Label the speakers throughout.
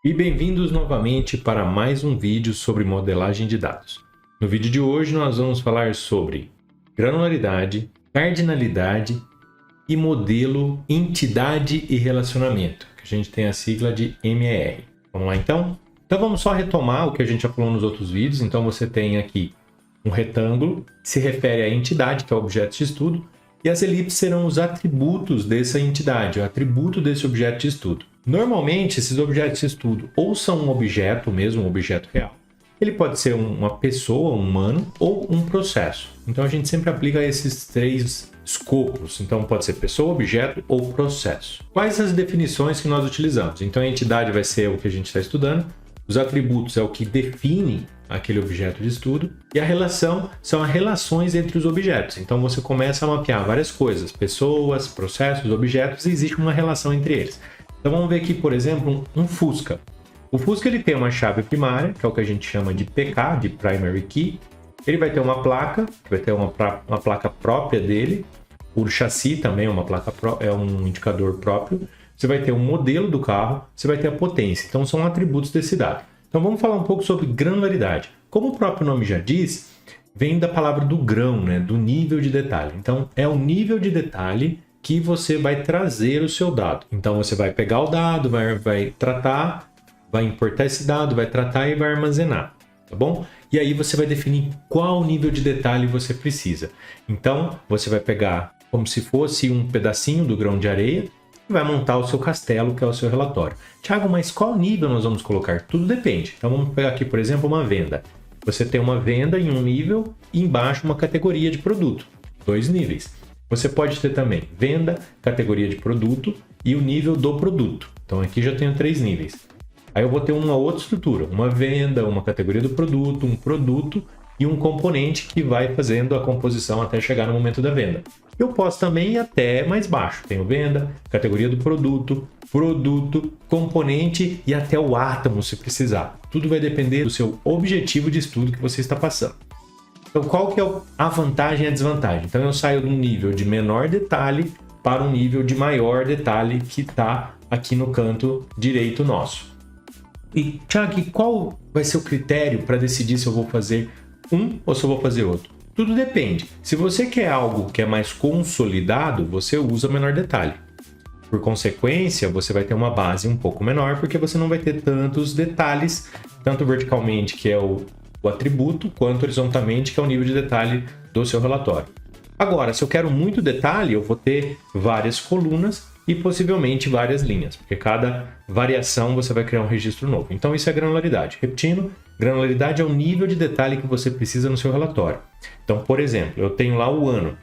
Speaker 1: E bem-vindos novamente para mais um vídeo sobre modelagem de dados. No vídeo de hoje nós vamos falar sobre granularidade, cardinalidade e modelo entidade e relacionamento, que a gente tem a sigla de MER. Vamos lá então? Então vamos só retomar o que a gente já falou nos outros vídeos. Então você tem aqui um retângulo que se refere à entidade, que é o objeto de estudo, e as elipses serão os atributos dessa entidade, o atributo desse objeto de estudo. Normalmente, esses objetos de estudo ou são um objeto mesmo, um objeto real. Ele pode ser uma pessoa, um humano, ou um processo. Então, a gente sempre aplica esses três escopos. Então, pode ser pessoa, objeto ou processo. Quais as definições que nós utilizamos? Então, a entidade vai ser o que a gente está estudando. Os atributos é o que define aquele objeto de estudo. E a relação são as relações entre os objetos. Então, você começa a mapear várias coisas. Pessoas, processos, objetos, e existe uma relação entre eles. Então vamos ver aqui, por exemplo, um Fusca. O Fusca ele tem uma chave primária, que é o que a gente chama de PK, de Primary Key. Ele vai ter uma placa, que vai ter uma placa própria dele. O chassi também é uma placa é um indicador próprio. Você vai ter um modelo do carro, você vai ter a potência. Então são atributos desse dado. Então vamos falar um pouco sobre granularidade. Como o próprio nome já diz, vem da palavra do grão, né? Do nível de detalhe. Então é o nível de detalhe que você vai trazer o seu dado. Então você vai pegar o dado, vai tratar, vai importar esse dado, vai tratar e vai armazenar, tá bom? E aí você vai definir qual nível de detalhe você precisa. Então você vai pegar como se fosse um pedacinho do grão de areia e vai montar o seu castelo, que é o seu relatório. Tiago, mas qual nível nós vamos colocar? Tudo depende. Então vamos pegar aqui, por exemplo, uma venda. Você tem uma venda em um nível e embaixo uma categoria de produto, 2 níveis. Você pode ter também venda, categoria de produto e o nível do produto. Então aqui já tenho 3 níveis. Aí eu vou ter uma outra estrutura, uma venda, uma categoria do produto, um produto e um componente que vai fazendo a composição até chegar no momento da venda. Eu posso também ir até mais baixo. Tenho venda, categoria do produto, componente e até o átomo se precisar. Tudo vai depender do seu objetivo de estudo que você está passando. Então, qual que é a vantagem e a desvantagem? Então, eu saio de um nível de menor detalhe para um nível de maior detalhe que está aqui no canto direito nosso. E, Thiago, qual vai ser o critério para decidir se eu vou fazer um ou se eu vou fazer outro? Tudo depende. Se você quer algo que é mais consolidado, você usa menor detalhe. Por consequência, você vai ter uma base um pouco menor, porque você não vai ter tantos detalhes, tanto verticalmente, que é o atributo, quanto horizontalmente, que é o nível de detalhe do seu relatório. Agora, se eu quero muito detalhe, eu vou ter várias colunas e possivelmente várias linhas, porque cada variação você vai criar um registro novo. Então isso é granularidade. Repetindo, granularidade é o nível de detalhe que você precisa no seu relatório. Então, por exemplo, eu tenho lá o ano.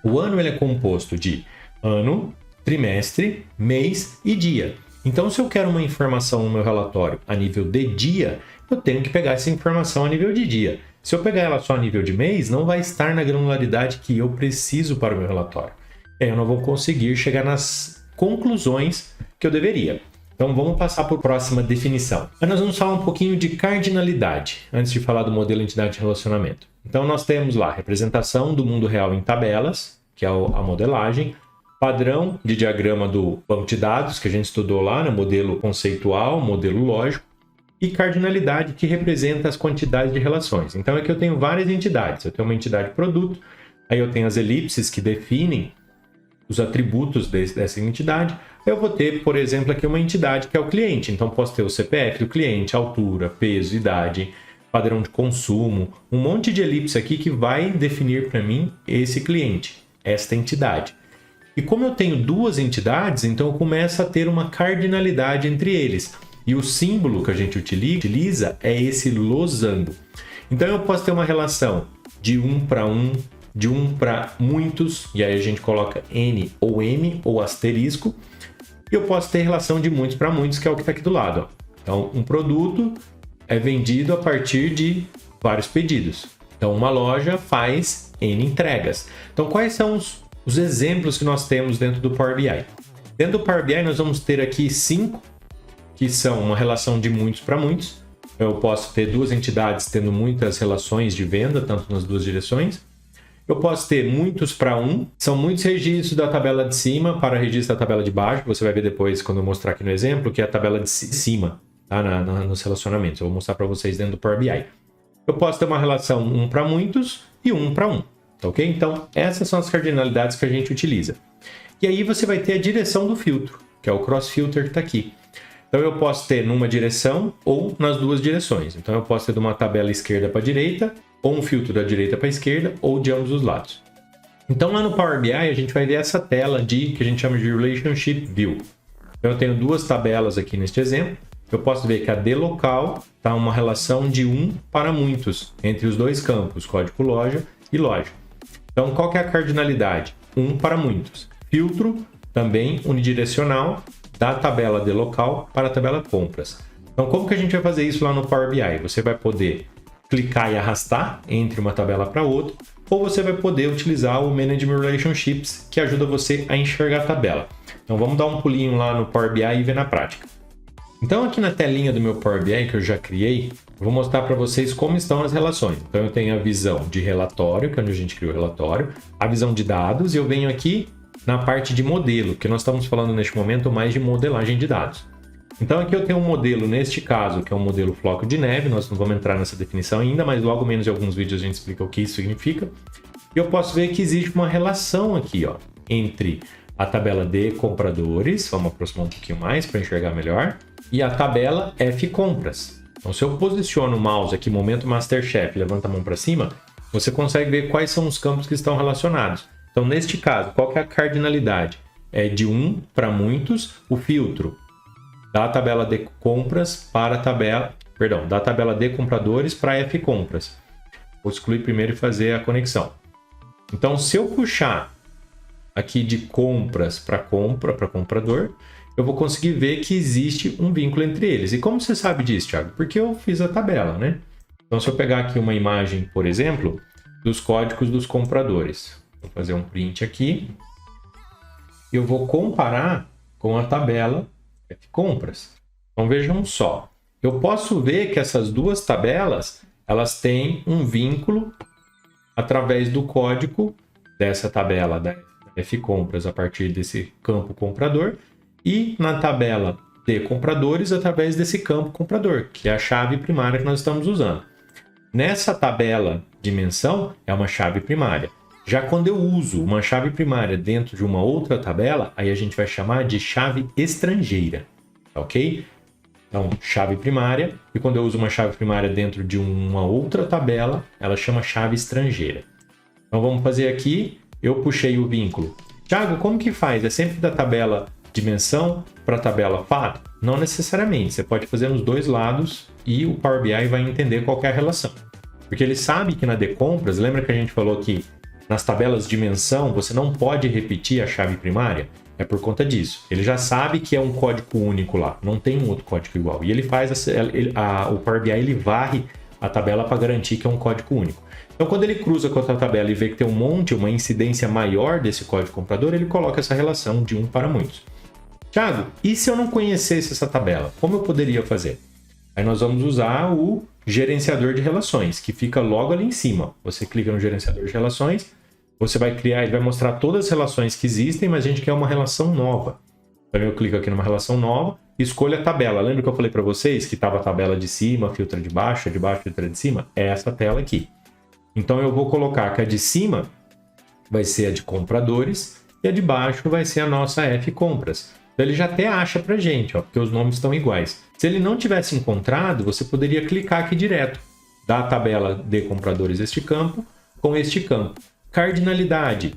Speaker 1: O ano ele é composto de ano, trimestre, mês e dia. Então, se eu quero uma informação no meu relatório a nível de dia, eu tenho que pegar essa informação a nível de dia. Se eu pegar ela só a nível de mês, não vai estar na granularidade que eu preciso para o meu relatório. Eu não vou conseguir chegar nas conclusões que eu deveria. Então vamos passar por próxima definição. Mas nós vamos falar um pouquinho de cardinalidade, antes de falar do modelo entidade de relacionamento. Então nós temos lá a representação do mundo real em tabelas, que é a modelagem, padrão de diagrama do banco de dados, que a gente estudou lá no modelo conceitual, modelo lógico, e cardinalidade, que representa as quantidades de relações. Então aqui eu tenho várias entidades. Eu tenho uma entidade produto, aí eu tenho as elipses que definem os atributos dessa entidade. Eu vou ter, por exemplo, aqui uma entidade que é o cliente. Então posso ter o CPF do cliente, altura, peso, idade, padrão de consumo, um monte de elipse aqui que vai definir para mim esse cliente, esta entidade. E como eu tenho duas entidades, então eu começo a ter uma cardinalidade entre eles. E o símbolo que a gente utiliza é esse losango. Então eu posso ter uma relação de 1 para 1, de 1 para muitos, e aí a gente coloca N ou M ou asterisco. E eu posso ter relação de muitos para muitos, que é o que está aqui do lado. Então um produto é vendido a partir de vários pedidos. Então uma loja faz N entregas. Então quais são os exemplos que nós temos dentro do Power BI? Dentro do Power BI nós vamos ter aqui 5, que são uma relação de muitos para muitos. Eu posso ter duas entidades tendo muitas relações de venda, tanto nas duas direções. Eu posso ter muitos para um, são muitos registros da tabela de cima para registro da tabela de baixo. Você vai ver depois, quando eu mostrar aqui no exemplo, que é a tabela de cima tá? Nos relacionamentos. Eu vou mostrar para vocês dentro do Power BI. Eu posso ter uma relação 1 para muitos e 1 para 1, tá ok? Então, essas são as cardinalidades que a gente utiliza. E aí você vai ter a direção do filtro, que é o cross filter que está aqui. Então, eu posso ter numa direção ou nas duas direções. Então, eu posso ter de uma tabela esquerda para direita, ou um filtro da direita para esquerda, ou de ambos os lados. Então, lá no Power BI, a gente vai ver essa tela que a gente chama de Relationship View. Então, eu tenho duas tabelas aqui neste exemplo. Eu posso ver que a D local está uma relação de 1 para muitos, entre os dois campos, código loja e loja. Então, qual que é a cardinalidade? 1 para muitos. Filtro, também unidirecional, da tabela de local para a tabela compras. Então, como que a gente vai fazer isso lá no Power BI? Você vai poder clicar e arrastar entre uma tabela para outra, ou você vai poder utilizar o Manage Relationships, que ajuda você a enxergar a tabela. Então, vamos dar um pulinho lá no Power BI e ver na prática. Então, aqui na telinha do meu Power BI, que eu já criei, eu vou mostrar para vocês como estão as relações. Então, eu tenho a visão de relatório, que é onde a gente criou o relatório, a visão de dados, e eu venho aqui na parte de modelo, que nós estamos falando neste momento mais de modelagem de dados. Então aqui eu tenho um modelo, neste caso, que é um modelo floco de neve, nós não vamos entrar nessa definição ainda, mas logo menos em alguns vídeos a gente explica o que isso significa. E eu posso ver que existe uma relação aqui, ó, entre a tabela de compradores, vamos aproximar um pouquinho mais para enxergar melhor, e a tabela F compras. Então se eu posiciono o mouse aqui, momento Masterchef, levanta a mão para cima, você consegue ver quais são os campos que estão relacionados. Então, neste caso, qual que é a cardinalidade? É de 1 para muitos, o filtro da tabela de compras para a tabela, da tabela de compradores para F compras. Vou excluir primeiro e fazer a conexão. Então, se eu puxar aqui de compras para comprador, eu vou conseguir ver que existe um vínculo entre eles. E como você sabe disso, Thiago? Porque eu fiz a tabela, né? Então, se eu pegar aqui uma imagem, por exemplo, dos códigos dos compradores. Vou fazer um print aqui. Eu vou comparar com a tabela F compras. Então vejam só. Eu posso ver que essas duas tabelas, elas têm um vínculo através do código dessa tabela da F compras a partir desse campo comprador e na tabela de compradores através desse campo comprador, que é a chave primária que nós estamos usando. Nessa tabela dimensão é uma chave primária. Já quando eu uso uma chave primária dentro de uma outra tabela, aí a gente vai chamar de chave estrangeira, ok? Então, chave primária, e quando eu uso uma chave primária dentro de uma outra tabela, ela chama chave estrangeira. Então, vamos fazer aqui, eu puxei o vínculo. Thiago, como que faz? É sempre da tabela dimensão para a tabela fato? Não necessariamente, você pode fazer nos dois lados e o Power BI vai entender qual que é a relação. Porque ele sabe que na de compras, lembra que a gente falou que nas tabelas de dimensão, você não pode repetir a chave primária? É por conta disso. Ele já sabe que é um código único lá, não tem um outro código igual. E ele faz o Power BI ele varre a tabela para garantir que é um código único. Então, quando ele cruza com outra tabela e vê que tem uma incidência maior desse código comprador, ele coloca essa relação de 1 para muitos. Thiago, e se eu não conhecesse essa tabela? Como eu poderia fazer? Aí nós vamos usar o gerenciador de relações, que fica logo ali em cima. Você clica no gerenciador de relações, você vai criar, ele vai mostrar todas as relações que existem, mas a gente quer uma relação nova. Então eu clico aqui numa relação nova, escolho a tabela. Lembra que eu falei para vocês que estava a tabela de cima, filtra de baixo, filtra de cima? É essa tela aqui. Então eu vou colocar que a de cima vai ser a de compradores e a de baixo vai ser a nossa F compras. Então ele já até acha para a gente, ó, porque os nomes estão iguais. Se ele não tivesse encontrado, você poderia clicar aqui direto, da tabela de compradores este campo com este campo. Cardinalidade.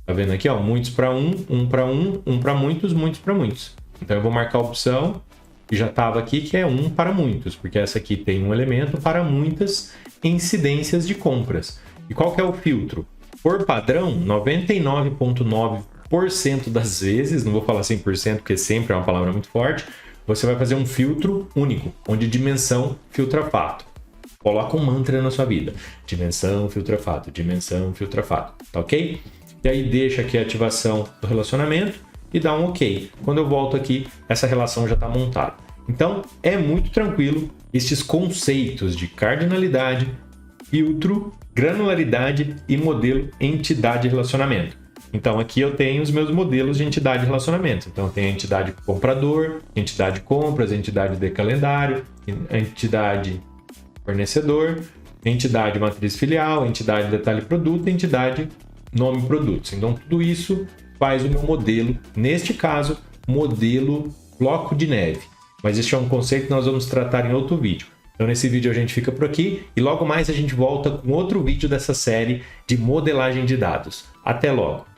Speaker 1: Tá vendo aqui, ó? Muitos para um para um para muitos, muitos para muitos. Então eu vou marcar a opção que já estava aqui, que é 1 para muitos, porque essa aqui tem um elemento para muitas incidências de compras. E qual que é o filtro? Por padrão, 99,9% das vezes, não vou falar 100% porque sempre é uma palavra muito forte, você vai fazer um filtro único, onde dimensão filtra fato. Coloca um mantra na sua vida. Dimensão, filtra fato. Dimensão, filtra fato. Tá ok? E aí deixa aqui a ativação do relacionamento e dá um ok. Quando eu volto aqui, essa relação já está montada. Então, é muito tranquilo estes conceitos de cardinalidade, filtro, granularidade e modelo entidade relacionamento. Então aqui eu tenho os meus modelos de entidade de relacionamento. Então eu tenho a entidade comprador, entidade compras, entidade de calendário, entidade fornecedor, entidade matriz filial, entidade detalhe produto, entidade nome produtos. Então tudo isso faz o meu modelo, neste caso, modelo bloco de neve. Mas este é um conceito que nós vamos tratar em outro vídeo. Então nesse vídeo a gente fica por aqui e logo mais a gente volta com outro vídeo dessa série de modelagem de dados. Até logo!